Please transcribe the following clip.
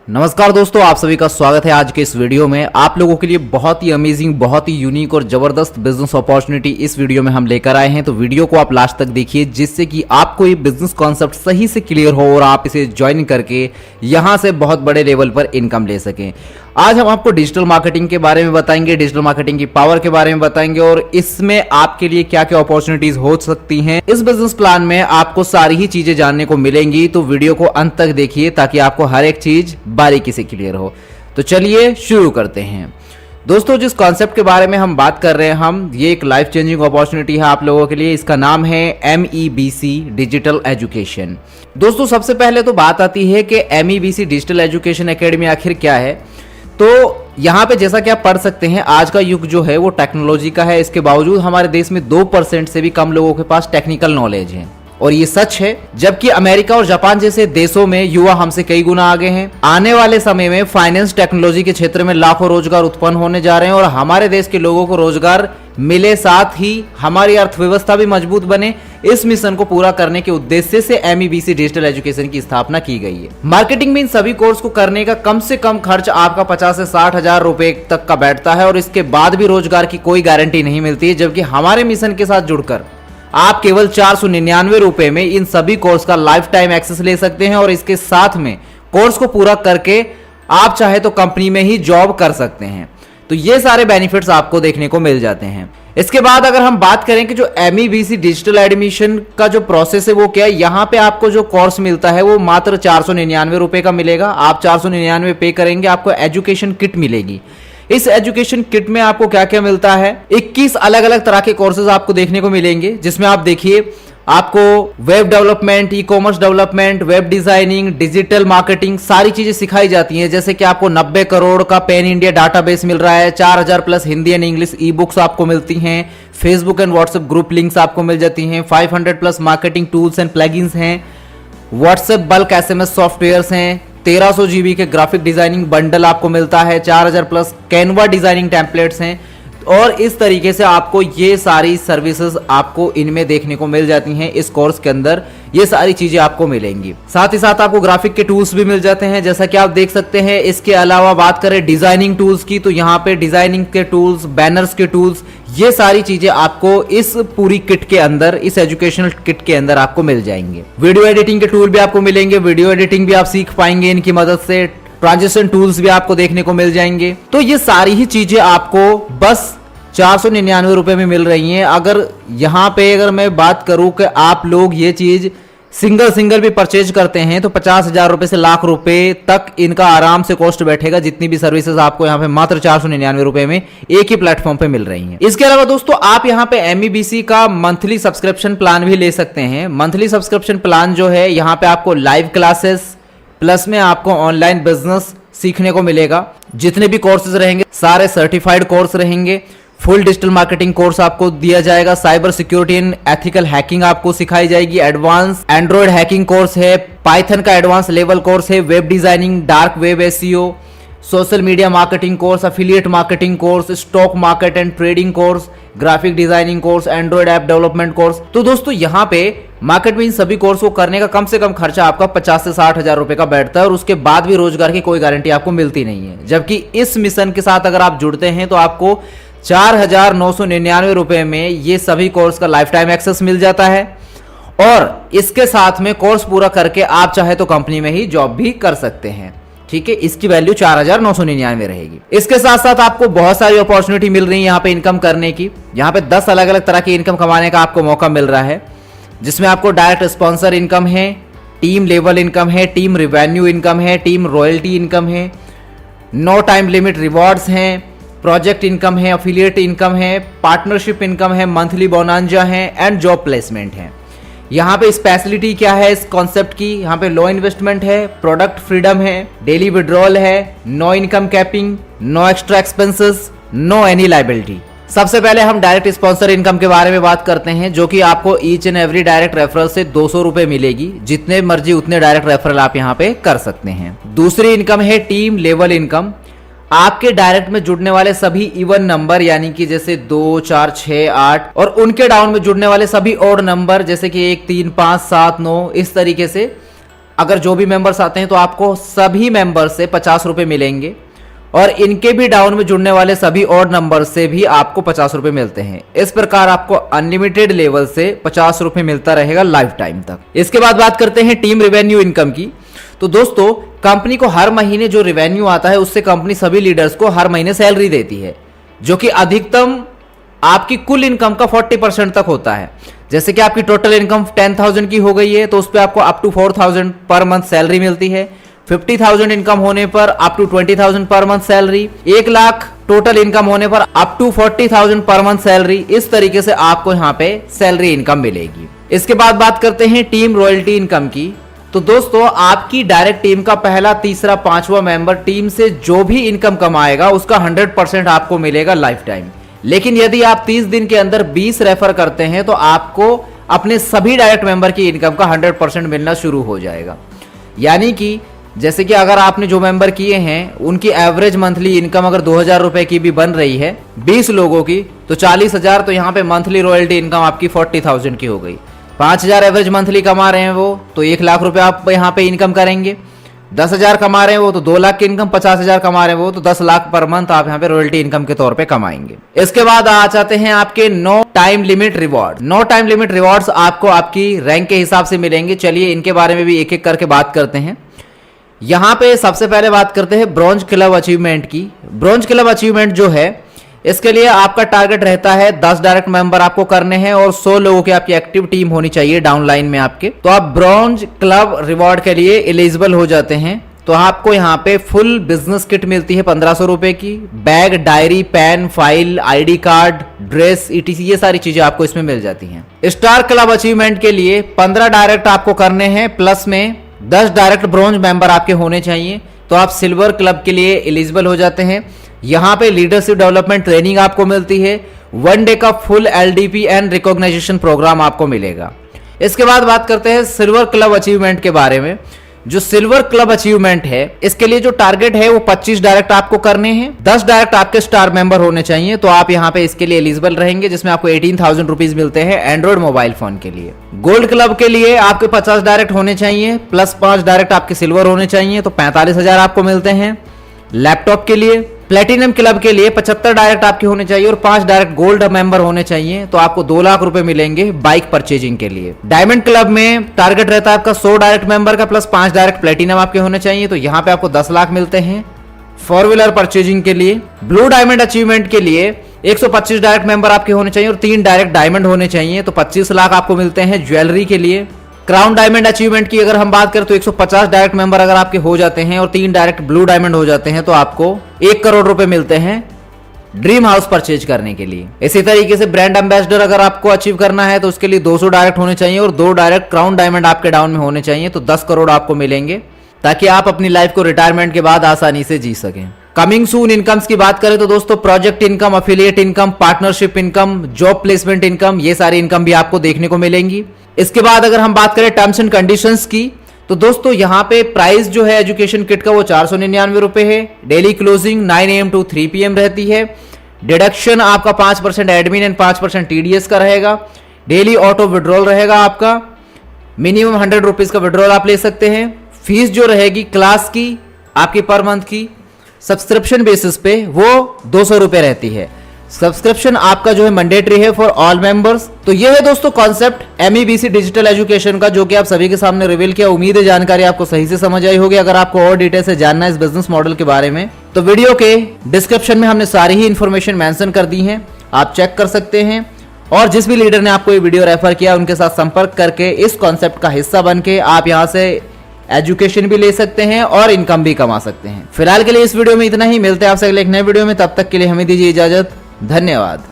नमस्कार दोस्तों, आप सभी का स्वागत है आज के इस वीडियो में। आप लोगों के लिए बहुत ही अमेजिंग, बहुत ही यूनिक और जबरदस्त बिजनेस अपॉर्चुनिटी इस वीडियो में हम लेकर आए हैं। तो वीडियो को आप लास्ट तक देखिए, जिससे कि आपको ये बिजनेस कॉन्सेप्ट सही से क्लियर हो और आप इसे ज्वाइन करके यहां से बहुत बड़े लेवल पर इनकम ले सकें। आज हम आपको डिजिटल मार्केटिंग के बारे में बताएंगे, डिजिटल मार्केटिंग की पावर के बारे में बताएंगे और इसमें आपके लिए क्या क्या अपॉर्चुनिटीज हो सकती हैं। इस बिजनेस प्लान में आपको सारी ही चीजें जानने को मिलेंगी, तो वीडियो को अंत तक देखिए ताकि आपको हर एक चीज बारीकी से क्लियर हो। तो चलिए शुरू करते हैं। दोस्तों, जिस कॉन्सेप्ट के बारे में हम बात कर रहे हैं ये एक लाइफ चेंजिंग अपॉर्चुनिटी है आप लोगों के लिए। इसका नाम है MEBC डिजिटल एजुकेशन। दोस्तों, सबसे पहले तो बात आती है कि MEBC डिजिटल एजुकेशन एकेडमी आखिर क्या है। तो यहाँ पे जैसा कि आप पढ़ सकते हैं, आज का युग जो है वो टेक्नोलॉजी का है। इसके बावजूद हमारे देश में 2% से भी कम लोगों के पास टेक्निकल नॉलेज है, और ये सच है। जबकि अमेरिका और जापान जैसे देशों में युवा हमसे कई गुना आगे हैं। आने वाले समय में फाइनेंस टेक्नोलॉजी के क्षेत्र में लाखों रोजगार उत्पन्न होने जा रहे हैं और हमारे देश के लोगों को रोजगार मिले, साथ ही हमारी अर्थव्यवस्था भी मजबूत बने। इस मिशन को पूरा करने के उद्देश्य से MEBC डिजिटल एजुकेशन की स्थापना की गई है। मार्केटिंग में इन सभी कोर्स को करने का कम से कम खर्च आपका 50 से 60 हजार रुपए तक का बैठता है और इसके बाद भी रोजगार की कोई गारंटी नहीं मिलती है। जबकि हमारे मिशन के साथ जुड़कर आप केवल 499 रुपए में इन सभी कोर्स का लाइफ टाइम एक्सेस ले सकते हैं और इसके साथ में कोर्स को पूरा करके आप चाहे तो कंपनी में ही जॉब कर सकते हैं। तो ये सारे बेनिफिट्स आपको देखने को मिल जाते हैं। इसके बाद अगर हम बात करें कि जो MEBC डिजिटल एडमिशन का जो प्रोसेस है वो क्या है, यहाँ पे आपको जो कोर्स मिलता है वो मात्र 499 रुपए का मिलेगा। आप 499 पे करेंगे, आपको एजुकेशन किट मिलेगी। इस एजुकेशन किट में आपको क्या क्या मिलता है, 21 अलग अलग तरह के कोर्सेज आपको देखने को मिलेंगे, जिसमें आप देखिए आपको web development, e commerce development, web designing, digital marketing सारी चीजें सिखाई जाती हैं। जैसे कि आपको 90 करोड़ का पैन इंडिया डाटाबेस मिल रहा है, 4000 plus Hindi and English e books आपको मिलती हैं, Facebook and WhatsApp group links आपको मिल जाती हैं, 500 plus marketing tools and plugins हैं, व्हाट्सएप बल्क SMS सॉफ्टवेयर्स हैं, 1300 GB के ग्राफिक डिजाइनिंग बंडल आपको मिलता है, 4000 प्लस कैनवा डिजाइनिंग टेम्पलेट्स हैं। और इस तरीके से आपको ये सारी सर्विसेज आपको इनमें देखने को मिल जाती हैं। इस कोर्स के अंदर ये सारी चीजें आपको मिलेंगी। साथ ही साथ आपको ग्राफिक के टूल्स भी मिल जाते हैं, जैसा कि आप देख सकते हैं। इसके अलावा बात करें डिजाइनिंग टूल्स की, तो यहाँ पे डिजाइनिंग के टूल्स, बैनर्स के टूल्स, ये सारी चीजें आपको इस पूरी किट के अंदर, इस एजुकेशनल किट के अंदर आपको मिल जाएंगे। वीडियो एडिटिंग के टूल भी आपको मिलेंगे, वीडियो एडिटिंग भी आप सीख पाएंगे इनकी मदद से। ट्रांजिशन टूल्स भी आपको देखने को मिल जाएंगे। तो ये सारी ही चीजें आपको बस 499 रुपए में मिल रही हैं। अगर यहाँ पे अगर मैं बात करूं कि आप लोग ये चीज सिंगल भी परचेज करते हैं तो 50,000 रुपए से लाख रुपए तक इनका आराम से कॉस्ट बैठेगा। जितनी भी सर्विसेज आपको यहाँ पे मात्र 499 रुपए में एक ही प्लेटफॉर्म पे मिल रही हैं। इसके अलावा दोस्तों, आप यहाँ पे MEBC का मंथली सब्सक्रिप्शन प्लान भी ले सकते हैं। मंथली सब्सक्रिप्शन प्लान जो है, यहाँ पे आपको लाइव क्लासेस प्लस में आपको ऑनलाइन बिजनेस सीखने को मिलेगा। जितने भी कोर्सेज रहेंगे सारे सर्टिफाइड कोर्स रहेंगे। फुल डिजिटल मार्केटिंग कोर्स आपको दिया जाएगा, cyber security and ethical hacking आपको सिखाई जाएगी, एडवांस एंड्रॉइड हैकिंग कोर्स है, पाइथन का एडवांस लेवल कोर्स है, web designing, dark web SEO, social media marketing course, affiliate marketing course, stock market and trading course, graphic designing course, Android app development course. तो दोस्तों, यहाँ पे market में इन सभी course को करने का कम से कम खर्चा आपका 50 से 60 हजार रुपए का बैठता है और उसके बाद भी रोजगार की कोई गारंटी आपको मिलती नहीं है। जबकि इस मिशन के साथ अगर आप जुड़ते हैं तो आपको 4,999 रुपए में ये सभी कोर्स का लाइफ टाइम एक्सेस मिल जाता है और इसके साथ में कोर्स पूरा करके आप चाहे तो कंपनी में ही जॉब भी कर सकते हैं। ठीक है, इसकी वैल्यू 4,999 रहेगी। इसके साथ साथ आपको बहुत सारी अपॉर्चुनिटी मिल रही है यहाँ पे इनकम करने की। यहाँ पे 10 अलग अलग तरह की इनकम कमाने का आपको मौका मिल रहा है, जिसमें आपको डायरेक्ट स्पॉन्सर इनकम है, टीम लेवल इनकम है, टीम रिवेन्यू इनकम है, टीम रॉयल्टी इनकम है, नो टाइम लिमिट रिवॉर्ड्स हैं, प्रोजेक्ट इनकम है, अफिलिएट इनकम है, पार्टनरशिप इनकम है, मंथली बोनांजा है एंड जॉब प्लेसमेंट है। यहाँ पे स्पेशलिटी क्या है इस कॉन्सेप्ट की, यहाँ पे लो इन्वेस्टमेंट है, प्रोडक्ट फ्रीडम है, डेली विड्रॉल है, no income capping, no extra expenses, no any liability. सबसे पहले हम डायरेक्ट स्पॉन्सर इनकम के बारे में बात करते हैं, जो कि आपको each and every direct referral से 200 रुपए मिलेगी। जितने मर्जी उतने डायरेक्ट रेफरल आप यहाँ पे कर सकते हैं। दूसरी इनकम है टीम लेवल इनकम। आपके डायरेक्ट में जुड़ने वाले सभी इवन नंबर, यानी कि जैसे 2, 4, 6, 8 और उनके डाउन में जुड़ने वाले सभी ऑड नंबर, जैसे कि 1, 3, 5, 7, 9, इस तरीके से अगर जो भी मेंबर्स आते हैं तो आपको सभी मेंबर से 50 रुपए मिलेंगे और इनके भी डाउन में जुड़ने वाले सभी ऑड नंबर से भी आपको 50 रुपए मिलते हैं। इस प्रकार आपको अनलिमिटेड लेवल से 50 रुपए मिलता रहेगा लाइफ टाइम तक। इसके बाद बात करते हैं टीम रेवेन्यू इनकम की। तो दोस्तों कंपनी को हर महीने जो रेवेन्यू आता है उससे कंपनी सभी लीडर्स को हर महीने सैलरी देती है, जो कि अधिकतम आपकी कुल इनकम का 40% तक होता है। जैसे कि आपकी टोटल इनकम 10,000 की हो गई है तो उस पर आपको अप टू 4,000 पर मंथ सैलरी मिलती है। 50,000 इनकम होने पर up to 20,000 per month salary, 1 lakh total income होने पर अप टू 40,000 पर मंथ सैलरी। इस तरीके से आपको यहाँ पे सैलरी इनकम मिलेगी। इसके बाद बात करते हैं टीम रॉयल्टी इनकम की। तो दोस्तों आपकी डायरेक्ट टीम का पहला, तीसरा, 5वां मेंबर टीम से जो भी इनकम कमाएगा उसका 100% आपको मिलेगा लाइफ टाइम। लेकिन यदि आप 30 दिन के अंदर 20 रेफर करते हैं तो आपको अपने सभी डायरेक्ट मेंबर की इनकम का 100% मिलना शुरू हो जाएगा। यानी कि जैसे कि अगर आपने जो मेंबर किए हैं उनकी एवरेज मंथली इनकम अगर 2,000 रुपए की भी बन रही है 20 लोगों की, तो 40,000, तो यहाँ पे मंथली रॉयल्टी इनकम आपकी 40,000 की हो गई। 5,000 एवरेज मंथली कमा रहे हैं वो, तो 1 लाख रुपए आप यहाँ पे इनकम करेंगे। 10,000 कमा रहे हैं वो तो 2 लाख की इनकम, 50,000 कमा रहे हैं वो तो 10 लाख पर मंथ आप यहाँ पे रॉयल्टी इनकम के तौर पे कमाएंगे। इसके बाद आ जाते हैं आपके no time limit reward. No time limit rewards आपको आपकी रैंक के हिसाब से मिलेंगे। चलिए इनके बारे में भी एक एक करके बात करते हैं। यहाँ पे सबसे पहले बात करते हैं ब्रॉन्ज क्लब अचीवमेंट की। ब्रॉन्ज क्लब अचीवमेंट जो है इसके लिए आपका टारगेट रहता है 10 डायरेक्ट मेंबर आपको करने हैं और 100 लोगों की आपकी एक्टिव टीम होनी चाहिए डाउन लाइन में आपके। तो आप ब्रॉन्ज क्लब रिवॉर्ड के लिए एलिजिबल हो जाते हैं। तो आपको यहाँ पे फुल बिजनेस किट मिलती है 1,500 रुपए की। Bag, diary, pen, file, ID card, dress, ETC ये सारी चीजें आपको इसमें मिल जाती हैं। स्टार क्लब अचीवमेंट के लिए 15 डायरेक्ट आपको करने हैं, प्लस में 10 डायरेक्ट ब्रॉन्ज मेंबर आपके होने चाहिए। तो आप सिल्वर क्लब के लिए एलिजिबल हो जाते हैं। यहाँ पे लीडरशिप डेवलपमेंट ट्रेनिंग आपको मिलती है। 1 डे का full LDP and recognition programme आपको मिलेगा। इसके बाद बात करते हैं सिल्वर क्लब अचीवमेंट के बारे में। जो सिल्वर क्लब अचीवमेंट है इसके लिए जो टारगेट है वो 25 डायरेक्ट आपको करने हैं। 10 डायरेक्ट आपके स्टार मेंबर होने चाहिए। तो आप यहाँ पे इसके लिए एलिजिबल रहेंगे, जिसमें आपको 18,000 रुपीज मिलते हैं एंड्रॉइड मोबाइल फोन के लिए। गोल्ड क्लब के लिए आपके 50 डायरेक्ट होने चाहिए, प्लस 5 डायरेक्ट आपके सिल्वर होने चाहिए, तो 45,000 आपको मिलते हैं। लैपटॉप के लिए प्लेटिनम क्लब के लिए 75 डायरेक्ट आपके होने चाहिए और 5 डायरेक्ट गोल्ड मेंबर होने चाहिए, तो आपको 2 लाख रुपए मिलेंगे बाइक परचेजिंग के लिए। डायमंड क्लब में टारगेट रहता है आपका 100 डायरेक्ट मेंबर का, प्लस 5 डायरेक्ट प्लेटिनम आपके होने चाहिए, तो यहाँ पे आपको 10 लाख मिलते हैं 4 व्हीलर परचेजिंग के लिए। ब्लू डायमंड अचीवमेंट के लिए 125 डायरेक्ट मेंबर आपके होने चाहिए और 3 डायरेक्ट डायमंड होने चाहिए, तो 25 लाख आपको मिलते हैं ज्वेलरी के लिए। क्राउन डायमंड अचीवमेंट की अगर हम बात करें तो 150 डायरेक्ट मेंबर अगर आपके हो जाते हैं और 3 डायरेक्ट ब्लू डायमंड हो जाते हैं तो आपको 1 करोड़ रुपए मिलते हैं ड्रीम हाउस परचेज करने के लिए। इसी तरीके से ब्रांड एम्बेसडर अगर आपको अचीव करना है तो उसके लिए 200 डायरेक्ट होने चाहिए और 2 डायरेक्ट क्राउन डायमंड आपके डाउन में होने चाहिए, तो 10 करोड़ आपको मिलेंगे ताकि आप अपनी लाइफ को रिटायरमेंट के बाद आसानी से जी सकें। कमिंग सून इनकम्स की बात करें तो दोस्तों project income, affiliate income, partnership income, job placement income, ये सारी इनकम भी आपको देखने को मिलेंगी। इसके बाद अगर हम बात करें टर्म्स एंड कंडीशंस की तो दोस्तों यहाँ पे प्राइस जो है एजुकेशन किट का वो 499 रुपए है। Daily closing 9 AM to 3 PM रहती है। डिडक्शन आपका 5% एडमिन एंड 5% TDS का रहेगा। डेली ऑटो विड्रॉल रहेगा आपका, मिनिमम 100 रुपीज का विड्रॉल आप ले सकते हैं। फीस जो रहेगी क्लास की आपकी पर मंथ की सब्सक्रिप्शन बेसिस पे वो 200 रुपए रहती है। सब्सक्रिप्शन आपका जो है मैंडेटरी है फॉर ऑल मेंबर्स। तो ये है दोस्तों कॉन्सेप्ट MEBC डिजिटल एजुकेशन का, जो कि आप सभी के सामने रिवील किया। उम्मीद है जानकारी आपको सही से समझ आई होगी। अगर आपको और डिटेल से जानना है इस बिजनेस मॉडल के बारे में तो वीडियो के डिस्क्रिप्शन में हमने सारी ही इंफॉर्मेशन मेंशन कर दी है, आप चेक कर सकते हैं। और जिस भी लीडर ने आपको ये वीडियो रेफर किया उनके साथ संपर्क करके इस कॉन्सेप्ट का हिस्सा बन के आप यहाँ से एजुकेशन भी ले सकते हैं और इनकम भी कमा सकते हैं। फिलहाल के लिए इस वीडियो में इतना ही, मिलते हैं आपसे अगले एक नए वीडियो में। तब तक के लिए हमें दीजिए इजाजत। धन्यवाद।